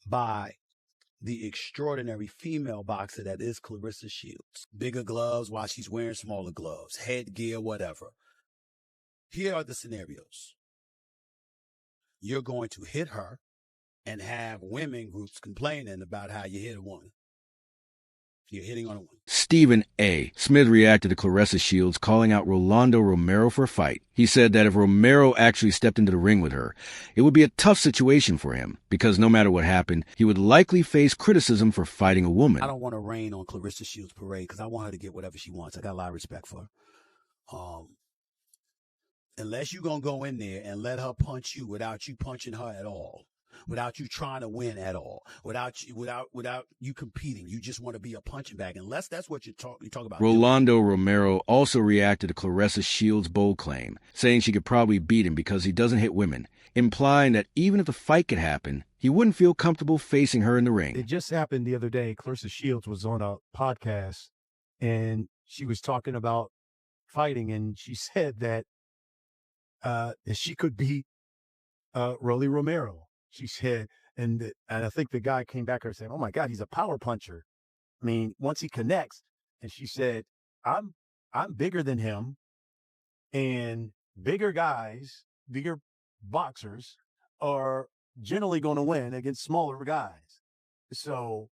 by the extraordinary female boxer that is Claressa Shields. Bigger gloves while she's wearing smaller gloves, headgear, whatever. Here are the scenarios. You're going to hit her and have women groups complaining about how you hit a woman. You're hitting on a woman. Stephen A. Smith reacted to Claressa Shields calling out Rolly Romero for a fight. He said that if Romero actually stepped into the ring with her, it would be a tough situation for him because no matter what happened, he would likely face criticism for fighting a woman. I don't want to rain on Claressa Shields' parade because I want her to get whatever she wants. I got a lot of respect for her. Unless you're going to go in there and let her punch you without you punching her at all, without you trying to win at all, without you competing. You just want to be a punching bag. Unless that's what you talk about. Rolly Romero also reacted to Claressa Shields' bold claim, saying she could probably beat him because he doesn't hit women, implying that even if the fight could happen, he wouldn't feel comfortable facing her in the ring. It just happened the other day. Claressa Shields was on a podcast, and she was talking about fighting, and she said that she could beat Rolly Romero. She said, and I think the guy came back and said, "Oh my God, he's a power puncher. I mean, once he connects." And she said, "I'm bigger than him, and bigger guys, bigger boxers are generally going to win against smaller guys. So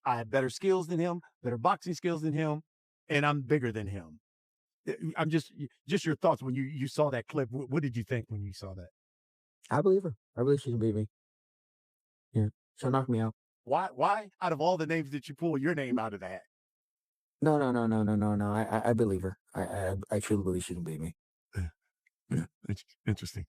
I have better skills than him, better boxing skills than him, and I'm bigger than him." I'm just your thoughts when you saw that clip. What did you think when you saw that? I believe her. I believe she can beat me. Yeah, she'll knock me out. Why out of all the names did you pull your name out of that? No. I believe her. I truly believe she can beat me. Yeah, interesting.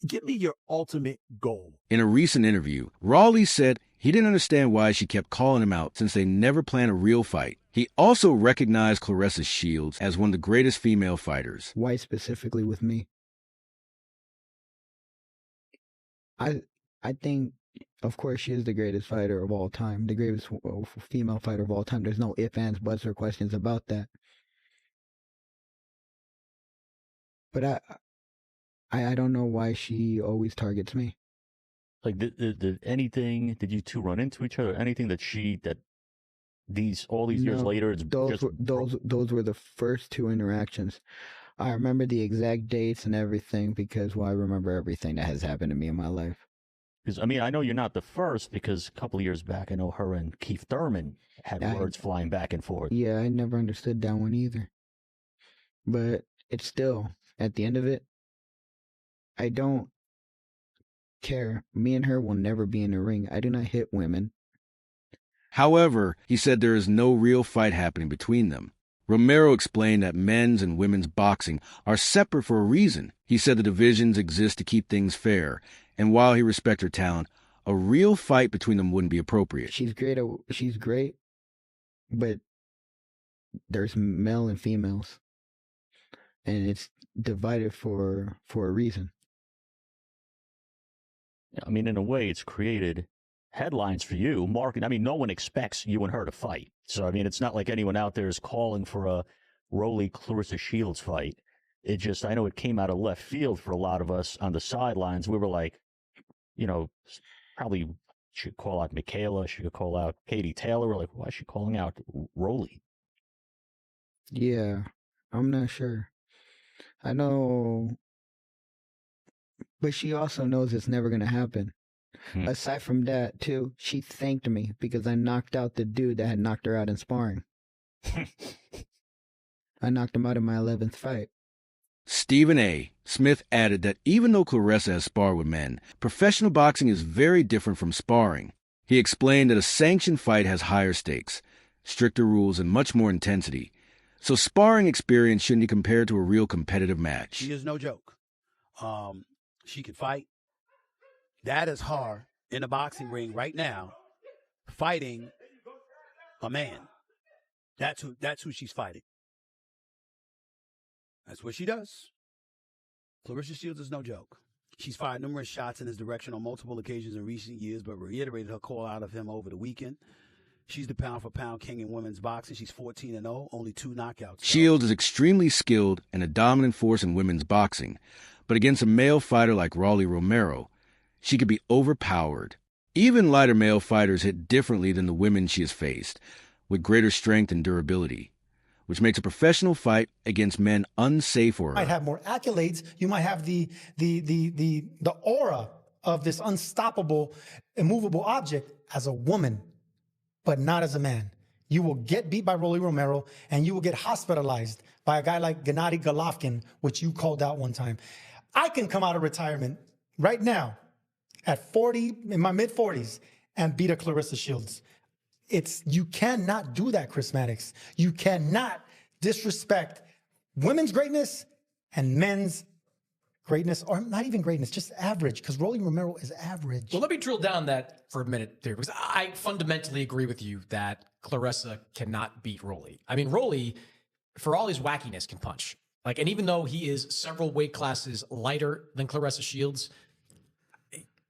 Give me your ultimate goal. In a recent interview, Rolly said he didn't understand why she kept calling him out since they never planned a real fight. He also recognized Claressa Shields as one of the greatest female fighters. Why specifically with me? I think, of course, she is the greatest fighter of all time, the greatest female fighter of all time. There's no ifs, ands, buts, or questions about that. But I don't know why she always targets me. Like, did you two run into each other? Anything that all these years later, those were the first two interactions. I remember the exact dates and everything because, well, I remember everything that has happened to me in my life. Because, I mean, I know you're not the first because a couple of years back, I know her and Keith Thurman had words flying back and forth. Yeah, I never understood that one either. But it's still, at the end of it, I don't care. Me and her will never be in the ring. I do not hit women. However, he said there is no real fight happening between them. Romero explained that men's and women's boxing are separate for a reason. He said the divisions exist to keep things fair, and while he respects her talent, a real fight between them wouldn't be appropriate. She's great, but there's male and females, and it's divided for a reason. I mean, in a way, it's created headlines for you, market. I mean, no one expects you and her to fight. So, I mean, it's not like anyone out there is calling for a Rolly Claressa Shields fight. It just, I know it came out of left field for a lot of us on the sidelines. We were like, probably should call out Michaela, should call out Katie Taylor. We're like, why is she calling out Rolly? Yeah, I'm not sure. I know, but she also knows it's never going to happen. Aside from that, too, she thanked me because I knocked out the dude that had knocked her out in sparring. I knocked him out in my 11th fight. Stephen A. Smith added that even though Claressa has sparred with men, professional boxing is very different from sparring. He explained that a sanctioned fight has higher stakes, stricter rules, and much more intensity. So sparring experience shouldn't be compared to a real competitive match. She is no joke. She can fight. That is her in a boxing ring right now, fighting a man. That's who she's fighting. That's what she does. Claressa Shields is no joke. She's fired numerous shots in his direction on multiple occasions in recent years, but reiterated her call out of him over the weekend. She's the pound-for-pound king in women's boxing. She's 14-0, only 2 knockouts. Shields is extremely skilled and a dominant force in women's boxing, but against a male fighter like Rolly Romero, she could be overpowered. Even lighter male fighters hit differently than the women she has faced, with greater strength and durability, which makes a professional fight against men unsafe for her. You might have more accolades. You might have the aura of this unstoppable, immovable object as a woman, but not as a man. You will get beat by Rolly Romero, and you will get hospitalized by a guy like Gennady Golovkin, which you called out one time. I can come out of retirement right now at 40, in my mid-40s, and beat a Claressa Shields. You cannot do that, Chris Maddox. You cannot disrespect women's greatness and men's greatness, or not even greatness, just average, because Rolly Romero is average. Well, let me drill down that for a minute there, because I fundamentally agree with you that Claressa cannot beat Rolly. I mean, Rolly, for all his wackiness, can punch. And even though he is several weight classes lighter than Claressa Shields,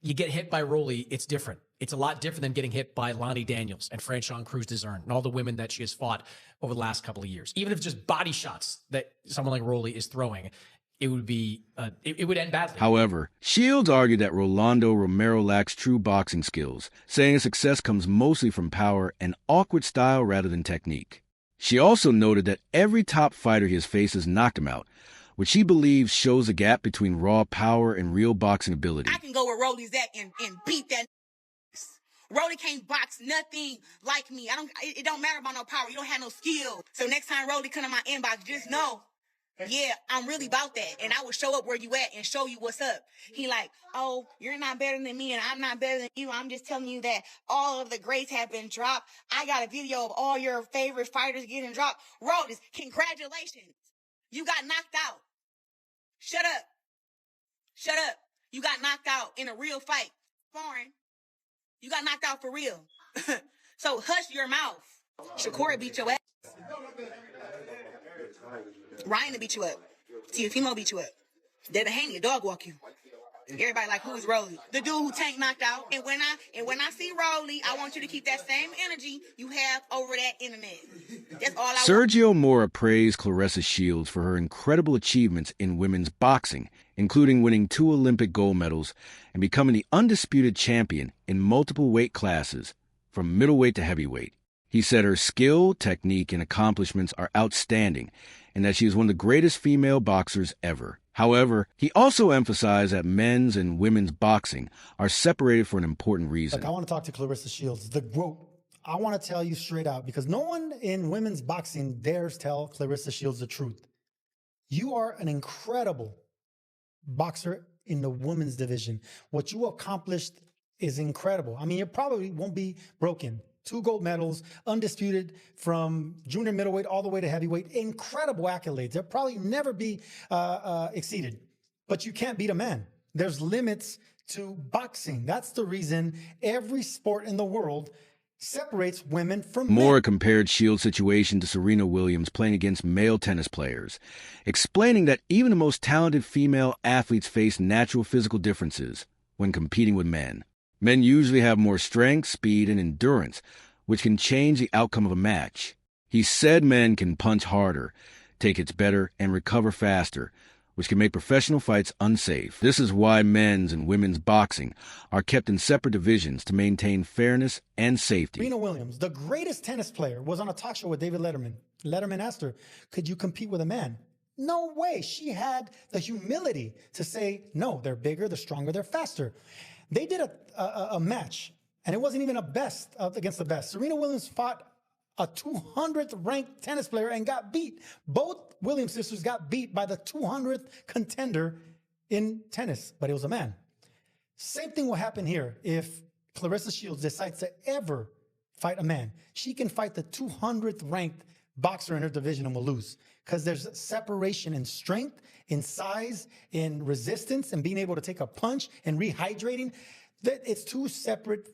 you get hit by Rolly, it's different. It's a lot different than getting hit by Lonnie Daniels and Franchon Cruz-Dezern and all the women that she has fought over the last couple of years. Even if it's just body shots that someone like Rolly is throwing, it would be it would end badly. However, Shields argued that Rolando Romero lacks true boxing skills, saying his success comes mostly from power and awkward style rather than technique. She also noted that every top fighter he has faced has knocked him out, which she believes shows a gap between raw power and real boxing ability. I can go where Rolly's at and beat that. Rolly can't box nothing like me. It don't matter about no power. You don't have no skill. So next time Rolly come in my inbox, just know, yeah, I'm really about that. And I will show up where you at and show you what's up. He like, oh, you're not better than me and I'm not better than you. I'm just telling you that all of the greats have been dropped. I got a video of all your favorite fighters getting dropped. Rolly, congratulations. You got knocked out. Shut up. Shut up. You got knocked out in a real fight. Foreign. You got knocked out for real. So hush your mouth. Shakur beat your ass. Ryan beat you up. Teofimo beat you up. Devin Haney, a dog walk you. Everybody like, who's Rolly? The dude who Tank knocked out. And when I see Rolly, I want you to keep that same energy you have over that internet. That's all I want. Sergio Mora praised Claressa Shields for her incredible achievements in women's boxing, including winning 2 Olympic gold medals and becoming the undisputed champion in multiple weight classes, from middleweight to heavyweight. He said her skill, technique, and accomplishments are outstanding, and that she is one of the greatest female boxers ever. However, he also emphasized that men's and women's boxing are separated for an important reason. Look, I want to talk to Claressa Shields. I want to tell you straight out, because no one in women's boxing dares tell Claressa Shields the truth. You are an incredible boxer in the women's division. What you accomplished is incredible. I mean, it probably won't be broken. 2 gold medals, undisputed from junior middleweight all the way to heavyweight. Incredible accolades. They'll probably never be exceeded. But you can't beat a man. There's limits to boxing. That's the reason every sport in the world separates women from men. Mora compared Shields' situation to Serena Williams playing against male tennis players, explaining that even the most talented female athletes face natural physical differences when competing with men. Men usually have more strength, speed, and endurance, which can change the outcome of a match. He said men can punch harder, take hits better, and recover faster, which can make professional fights unsafe. This is why men's and women's boxing are kept in separate divisions to maintain fairness and safety. Serena Williams, the greatest tennis player, was on a talk show with David Letterman. Letterman asked her, could you compete with a man? No way. She had the humility to say, no, they're bigger, they're stronger, they're faster. They did a match, and it wasn't even a best against the best. Serena Williams fought a 200th ranked tennis player and got beat. Both Williams sisters got beat by the 200th contender in tennis, but it was a man. Same thing will happen here if Claressa Shields decides to ever fight a man. She can fight the 200th ranked boxer in her division and will lose, because there's separation in strength, in size, in resistance, and being able to take a punch and rehydrating. It's 2 separate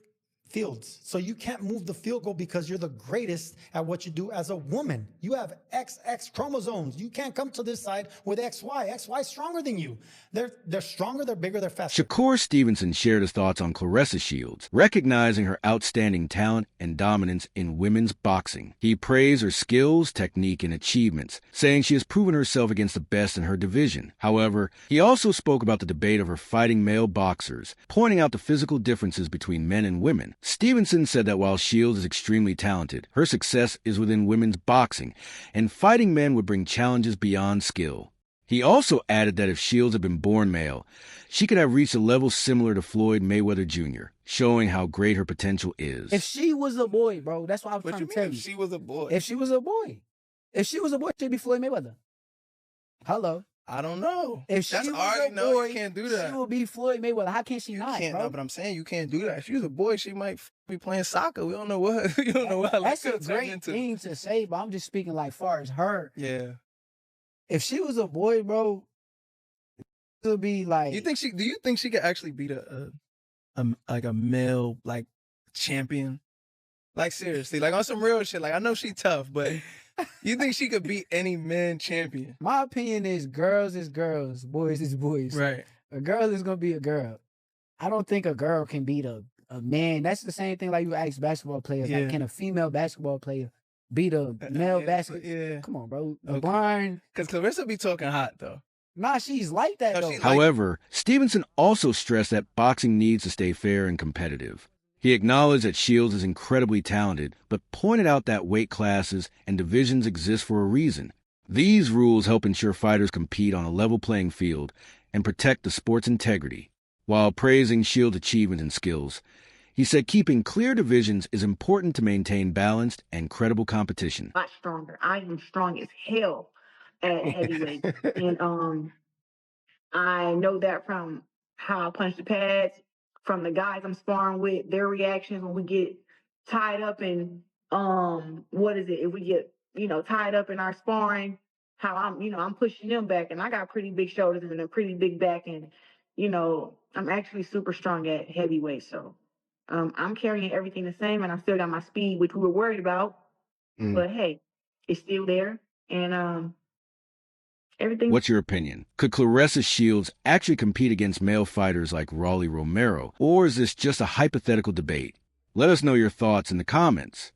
fields. So you can't move the field goal because you're the greatest at what you do as a woman. You have XX chromosomes. You can't come to this side with XY. XY is stronger than you. They're stronger, they're bigger, they're faster. Shakur Stevenson shared his thoughts on Claressa Shields, recognizing her outstanding talent and dominance in women's boxing. He praised her skills, technique, and achievements, saying she has proven herself against the best in her division. However, he also spoke about the debate of her fighting male boxers, pointing out the physical differences between men and women. Stevenson said that while Shields is extremely talented, her success is within women's boxing, and fighting men would bring challenges beyond skill. He also added that if Shields had been born male, she could have reached a level similar to Floyd Mayweather Jr., showing how great her potential is. If she was a boy, bro, that's what I was What trying you to tell mean you. if she was a boy? If she was a boy. If she was a boy, she'd be Floyd Mayweather. Hello. I don't know. If she That's was already a no, boy, you can't do that. she would be Floyd Mayweather. How can she You not, can't, bro? no, but I'm saying you can't do that. If she was a boy, she might be playing soccer. We don't know what. You don't know what. That's a could turn great into. thing to say, but I'm just speaking like far as her. Yeah. If she was a boy, bro, it would be like. Do you think she could actually beat a male like champion? Like seriously, like on some real shit. Like I know she tough, but you think she could beat any man champion? My opinion is girls is girls, boys is boys. Right. A girl is gonna be a girl. I don't think a girl can beat a man. That's the same thing like you ask basketball players. Yeah. Like, can a female basketball player beat a male basketball? Yeah. Come on, bro. Okay. LeBron. Because Claressa be talking hot though. Nah, she's like that No, though. she- However, Stevenson also stressed that boxing needs to stay fair and competitive. He acknowledged that Shields is incredibly talented, but pointed out that weight classes and divisions exist for a reason. These rules help ensure fighters compete on a level playing field and protect the sport's integrity. While praising Shields' achievements and skills, he said keeping clear divisions is important to maintain balanced and credible competition. Much stronger. I am strong as hell at heavyweight. And I know that from how I punch the pads, from the guys I'm sparring with, their reactions when we get tied up in if we get, tied up in our sparring, how I'm pushing them back, and I got pretty big shoulders and a pretty big back, and I'm actually super strong at heavyweight. So I'm carrying everything the same, and I still got my speed, which we were worried about. But hey, it's still there, and everything. What's your opinion? Could Claressa Shields actually compete against male fighters like Rolly Romero, or is this just a hypothetical debate? Let us know your thoughts in the comments.